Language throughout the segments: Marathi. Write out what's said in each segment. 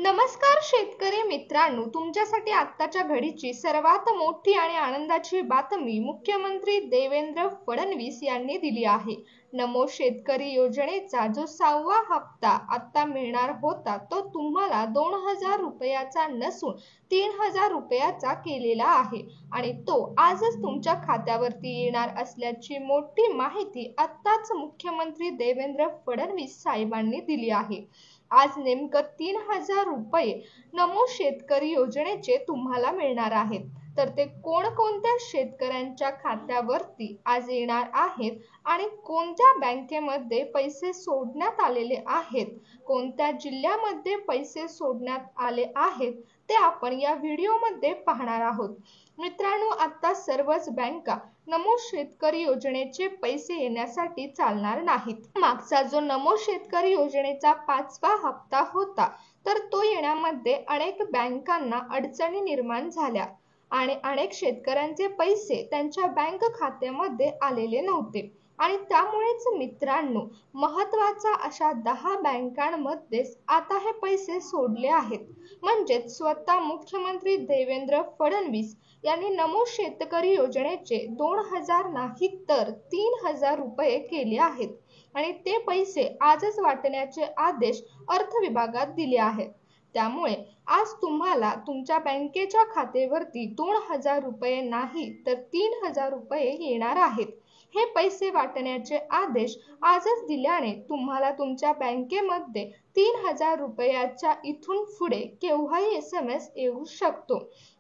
नमस्कार शेतकरी मित्रांनो, तुमच्यासाठी आत्ताच्या घडीची सर्वात मोठी आणि आनंदाची बातमी मुख्यमंत्री देवेंद्र फडणवीस यांनी दिली आहे। नमो शेतकरी योजनेचा जो 6वा हप्ता आता मिळणार होता तो तुम्हाला 2000 रुपयाचा नसून 3000 रुपयाचा केलेला आहे आणि तो आजच तुमच्या खात्यावरती येणार असल्याची मोठी माहिती आत्ताच मुख्यमंत्री देवेंद्र फडणवीस साहेबांनी दिली आहे। आज नेमकं 3000 रुपये नमो शेतकरी योजनेचे तुम्हाला मिळणार आहेत। तर ते कोणकोणत्या शेतकऱ्यांच्या खात्यावरती आज येणार आहेत आणि कोणत्या बँकेमध्ये पैसे सोडण्यात आलेले आहेत, कोणत्या जिल्ह्यामध्ये पैसे सोडण्यात आले आहेत ते आपण या व्हिडिओमध्ये पाहणार आहोत। मित्रांनो, आता सर्वच बँका नमो शेतकरी योजनेचे पैसे येण्यासाठी चालणार नाहीत। मागचा जो नमो शेतकरी योजनेचा 5वा हप्ता होता तर तो येण्यामध्ये अनेक बँकांना अडचणी निर्माण झाल्या आणि अनेक शेतकऱ्यांचे पैसे त्यांच्या बँक खात्यामध्ये आलेले नव्हते आणि त्यामुळेच मित्रांनो, महत्त्वाच्या अशा 10 बँकांमध्ये आता हे पैसे सोडले आहेत। म्हणजे स्वतः मुख्यमंत्री देवेंद्र फडणवीस यांनी नमो शेतकरी योजनेचे 2000 नाही तर 3000 रुपये केले आहेत आणि ते पैसे आजच वाटण्याचे आदेश अर्थ विभागात दिले आहेत। त्यामुळे आज तुम्हाला तुमच्या बँकेच्या खात्यावरती 2000 रुपये नाही तर 3000 रुपये येणार आहेत। हे पैसे वाटण्याचे आदेश आजच दिल्याने तुम्हाला तुमच्या बँकेमध्ये 3000 रुपयाच्या इथून पुढे केव्हाही SMS येऊ शकतो।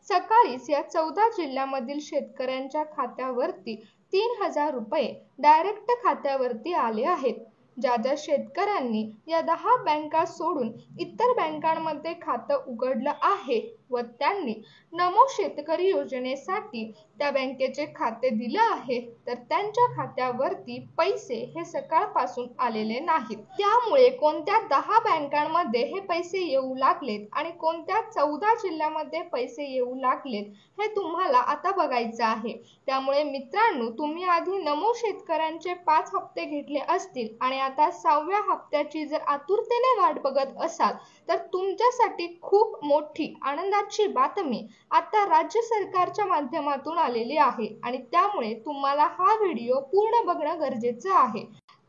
सकाळीच या 14 जिल्ह्यामधील शेतकऱ्यांच्या खात्यावरती 3000 रुपये डायरेक्ट खात्यावरती आले आहेत। ज्या शेतकऱ्यांनी या 10 बँका सोडून इतर बँकांमध्ये खातं उघडलं आहे व त्यांनी नमो शेतकरी योजनेसाठी त्या बँकेचे खाते दिले आहे तर त्यांच्या खात्यावरती पैसे हे सकाळपासून आलेले नाहीत। त्यामुळे कोणत्या 10 बँकांमध्ये हे पैसे येऊ लागलेत आणि कोणत्या 14 जिल्ह्यामध्ये पैसे येऊ लागलेत हे तुम्हाला आता बघायचं आहे। त्यामुळे मित्रांनो, तुम्ही आधी नमो शेतकऱ्यांचे 5 हप्ते घेतले असतील आणि आता 6व्या हप्त्याची जर आतुरतेने वाट बघत असाल तर तुमच्यासाठी खूप मोठी आनंदाची बातमी आता राज्य सरकारच्या माध्यमातून आलेली आहे आणि त्यामुळे तुम्हाला हा व्हिडिओ पूर्ण बघणं गरजेचं आहे।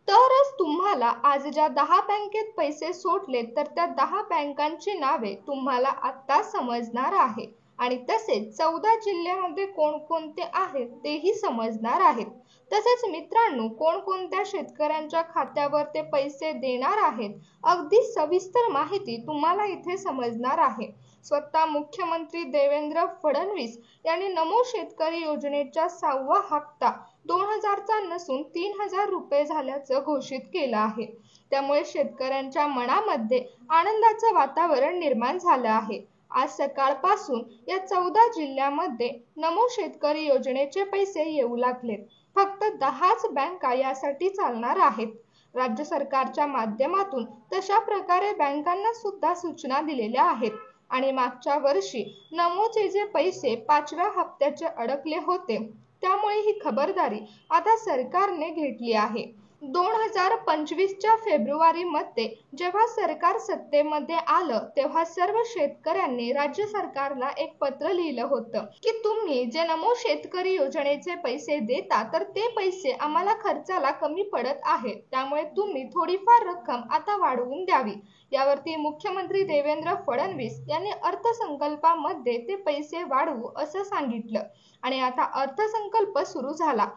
तरच तुम्हाला आज ज्या 10 बँकेत पैसे सोडले तर त्या 10 बँकांची नावे तुम्हाला आता समजणार आहे आणि तसेच 14 जिल्ह्यामध्ये कोणकोणते आहेत तेही समजणार आहेत। तसेच मित्रांनो, कोणकोणत्या शेतकऱ्यांच्या खात्यावर ते पैसे देणार आहेत अगदी सविस्तर माहिती तुम्हाला इथे समजणार आहे। स्वतः मुख्यमंत्री देवेंद्र फडणवीस यांनी नमो शेतकरी योजनेचा 6वा हप्ता 2000 चा नसून 3000 रुपये झाल्याचं घोषित केलं आहे। त्यामुळे शेतकऱ्यांच्या मनामध्ये आनंदाचं वातावरण निर्माण झालं आहे। आज सकाळपासून या 14 जिल्ह्यामध्ये नमो शेतकरी योजनेचे पैसे येऊ लागलेत। फक्त 10च बँका यासाठी चालणार आहेत। राज्य सरकारच्या माध्यमातून तशा प्रकारे बँकांना सुद्धा सूचना दिलेल्या आहेत आणि मागच्या वर्षी नमोचे जे पैसे 5व्या हप्त्याचे अडकले होते त्यामुळे ही खबरदारी आता सरकारने घेतली आहे। 2025च्या फेब्रुवारीमध्ये जेव्हा सरकार सत्तेमध्ये आलं तेव्हा सर्व शेतकऱ्यांनी राज्य सरकारला एक पत्र लिहिलं होतं की तुम्ही जे नमो शेतकरी योजनेचे पैसे देता तर ते पैसे आम्हाला खर्चाला कमी पडत आहेत, त्यामुळे तुम्ही थोडीफार रक्कम आता वाढवून द्यावी। यावरती मुख्यमंत्री देवेंद्र फडणवीस यांनी अर्थसंकल्पामध्ये ते पैसे वाढवू असं सांगितलं आणि आता अर्थसंकल्प सुरू झाला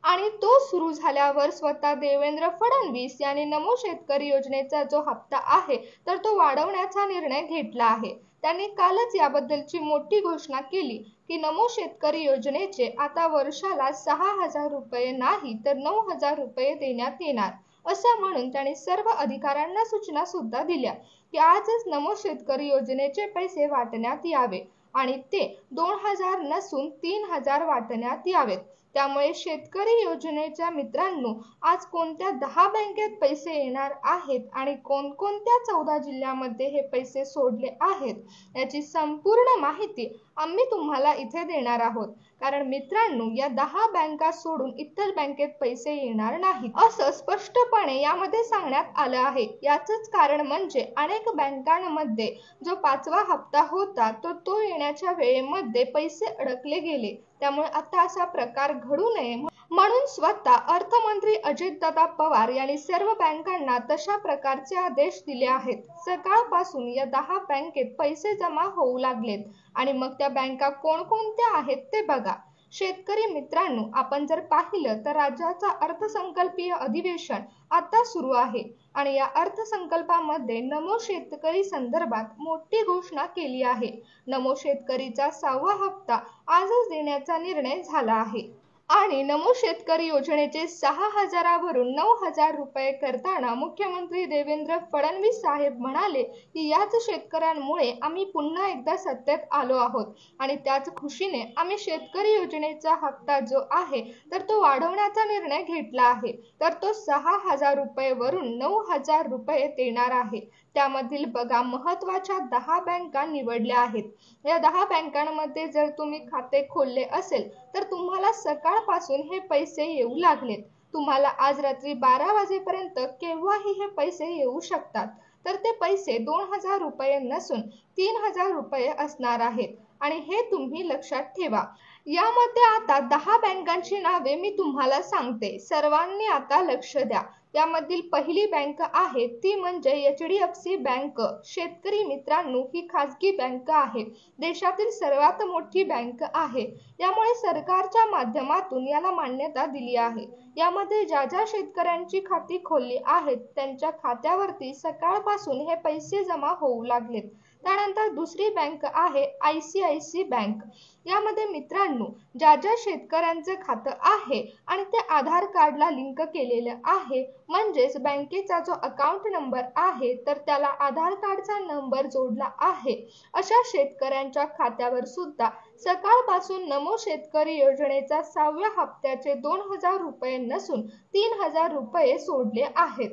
आणि तो सुरू झाल्यावर स्वतः देवेंद्र फडणवीस यांनी नमो शेतकरी योजनेचा जो हप्ता आहे तर तो वाढवण्याचा निर्णय घेतला आहे। त्यांनी कालच याबद्दलची मोठी घोषणा केली की नमो शेतकरी योजनेचे आता वर्षाला 6000 रुपये नाही तर 9000 रुपये देण्यात येणार असं म्हणून त्यांनी सर्व अधिकाऱ्यांना सूचना सुद्धा दिल्या की आजच नमो शेतकरी योजनेचे पैसे वाटण्यात यावे आणि ते 2000 नसून 3000 वाटण्यात यावेत। त्यामुळे शेतकरी योजनेच्या मित्रांनो, आज कोणत्या 10 बँकेत पैसे येणार आहेत आणि कोणकोणत्या 14 जिल्ह्यामध्ये हे पैसे सोडले आहेत याची संपूर्ण माहिती आम्ही तुम्हाला इथे देणार आहोत। कारण मित्रांनो, या 10 बँका सोडून इतर बँकेत पैसे येणार नाहीत असं स्पष्टपणे यामध्ये सांगण्यात आलं आहे। याचंच कारण म्हणजे अनेक बँकांमध्ये जो 5वा हप्ता होता तो येण्याच्या वेळेमध्ये पैसे अडकले गेले। त्यामुळे आता असा प्रकार घडू नये म्हणून स्वतः अर्थमंत्री अजितदादा पवार यांनी सर्व बँकांना तशा प्रकारचे आदेश दिले आहेत। सकाळपासून या 10 बँकेत पैसे जमा होऊ लागलेत आणि मग त्या बँका कोणकोणत्या आहेत ते बघा। शेतकरी मित्रांनो, आपण जर पाहिलं तर राज्याचा अर्थसंकल्पीय अधिवेशन आता सुरू आहे आणि या अर्थसंकल्पामध्ये नमो शेतकरी संदर्भात मोठी घोषणा केली आहे। नमो शेतकरीचा 6वा हप्ता आजच देण्याचा निर्णय झाला आहे आणि नमो शेतकरी योजनेचे 6,000 वरून 9,000 रुपये करताना मुख्यमंत्री देवेंद्र फडणवीस साहेब म्हणाले की याच शेतकऱ्यांमुळे आम्ही पुन्हा एकदा सत्तेत आलो आहोत आणि त्याच खुशीने आम्ही शेतकरी योजनेचा हप्ता जो आहे तर तो वाढवण्याचा निर्णय घेतला आहे। तर तो 6,000 रुपये वरून 9,000 रुपये देणार आहे। त्यामधील बघा, महत्त्वाच्या 10 बँका निवडल्या आहेत। या 10 बँकांमध्ये जर तुम्ही खाते खोलले असेल तर तुम्हाला सकाळपासून हे पैसे येऊ लागलेत। तुम्हाला आज रात्री 12 वाजेपर्यंत केव्हाही हे पैसे येऊ शकतात। तर ते पैसे 2,000 रुपये नसून 3,000 रुपये असणार आहेत आणि हे तुम्ही लक्षात ठेवा। यामध्ये आता 10 बँकांची नावे मी तुम्हाला सांगते, सर्वांनी आता लक्ष द्या। यामधील पहिली बँक आहे ती म्हणजे HDFC बँक। शेतकरी मित्रांनो, ही खाजगी बँक आहे, देशातील सर्वात मोठी बँक आहे। यामुळे सरकारच्या माध्यमातून याला मान्यता दिली आहे। यामध्ये ज्या शेतकऱ्यांची खाती खोलली आहेत त्यांच्या खात्यावरती सकाळपासून हे पैसे जमा होऊ लागलेत। त्यानंतर दुसरी बँक आहे ICICI बँक। यामध्ये मित्रांनो, ज्या शेतकऱ्यांचं खातं आहे आणि ते आधार कार्डला लिंक केलेलं आहे, म्हणजेच बँकेचा जो अकाउंट नंबर आहे तर त्याला आधार कार्डचा नंबर जोडला आहे, अशा शेतकऱ्यांच्या खात्यावर सुद्धा सकाळपासून नमो शेतकरी योजनेचा 6व्या हप्त्याचे 2,000 रुपये नसून 3,000 रुपये सोडले आहेत।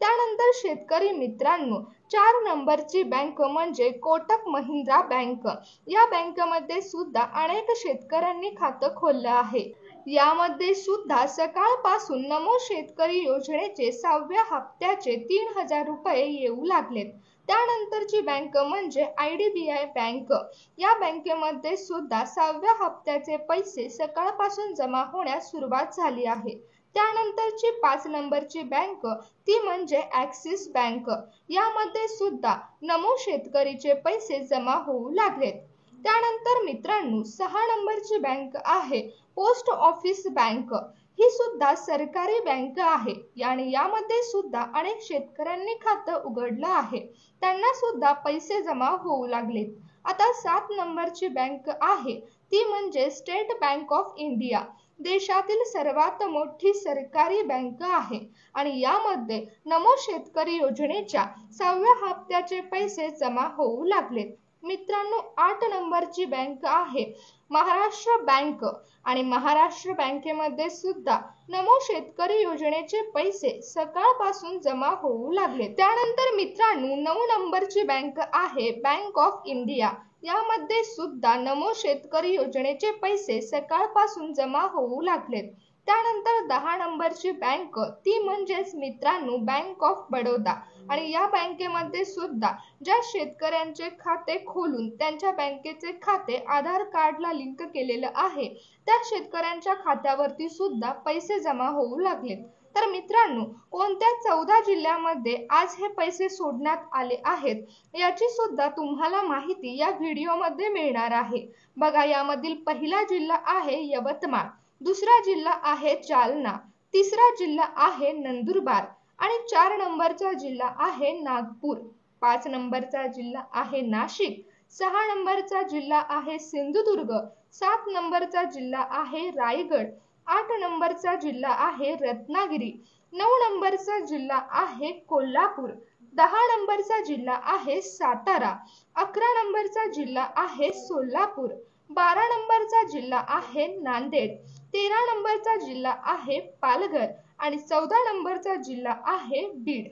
त्यानंतर शेतकरी मित्रांनो, 4 नंबरची बँक म्हणजे कोटक महिंद्रा बँक। या बँकेमध्ये सुद्धा अनेक शेतकऱ्यांनी खातं खोललं आहे। यामध्ये सुद्धा सकाळपासून नमो शेतकरी योजनेचे 6व्या हप्त्याचे 3,000 रुपये येऊ लागलेत। त्यानंतरची बँक म्हणजे IDBI बँक। या बँकेमध्ये सुद्धा 6व्या हप्त्याचे पैसे सकाळपासून जमा होण्यास सुरुवात झाली आहे। त्यानंतरची 5 नंबरची बँक ती म्हणजे ॲक्सिस बँक। यामध्ये सुद्धा नमो शेतकरीचे पैसे जमा होऊ लागलेत। त्यानंतर मित्रांनो, 6 नंबरची बँक आहे पोस्ट ऑफिस बँक। ही सुद्धा सरकारी बँक आहे आणि यामध्ये सुद्धा अनेक शेतकऱ्यांनी खातं उघडलं आहे, त्यांना सुद्धा पैसे जमा होऊ लागलेत। आता 7 नंबरची बँक आहे ती म्हणजे स्टेट बँक ऑफ इंडिया। देशातील सर्वात मोठी सरकारी बँक आहे आणि यामध्ये नमो शेतकरी योजनेच्या 6व्या हप्त्याचे पैसे जमा होऊ लागलेत। मित्रांनो, 8 नंबरची बँक आहे महाराष्ट्र बँक आणि महाराष्ट्र बँकेमध्ये सुद्धा नमो शेतकरी योजनेचे पैसे सकाळपासून जमा होऊ लागले। त्यानंतर मित्रांनो, 9 नंबरची बँक आहे बँक ऑफ इंडिया। यामध्ये सुद्धा नमो शेतकरी योजनेचे पैसे सकाळपासून जमा होऊ लागलेत। त्यानंतर 10 नंबरची बँक ती म्हणजेच मित्रांनो बँक ऑफ बडोदा आणि या बँकेमध्ये सुद्धा ज्या शेतकऱ्यांचे खाते खोलून त्यांच्या बँकेचे खाते आधार कार्डला लिंक केलेलं आहे त्या शेतकऱ्यांच्या खात्यावरती सुद्धा पैसे जमा होऊ लागलेत। तर मित्रांनो, कोणत्या 14 जिल्ह्यामध्ये आज हे पैसे सोडण्यात आले आहेत याची सुद्धा तुम्हाला माहिती या व्हिडिओमध्ये मिळणार आहे। बघा, यामधील पहिला जिल्हा आहे यवतमाळ, दुसरा जिल्हा आहे जालना, तिसरा जिल्हा आहे नंदुरबार आणि 4 नंबरचा जिल्हा आहे नागपूर, 5 नंबरचा जिल्हा आहे नाशिक, 6 नंबरचा जिल्हा आहे सिंधुदुर्ग, 7 नंबरचा जिल्हा आहे रायगड, 8 नंबरचा जिल्हा आहे रत्नागिरी, 9 नंबरचा जिल्हा आहे कोल्हापूर, 10 नंबरचा जिल्हा आहे सातारा, 11 नंबरचा जिल्हा आहे सोलापूर, 12 नंबरचा जिल्हा आहे नांदेड, 13 नंबरचा जिल्हा आहे पालघर आणि 14 नंबरचा जिल्हा आहे बीड.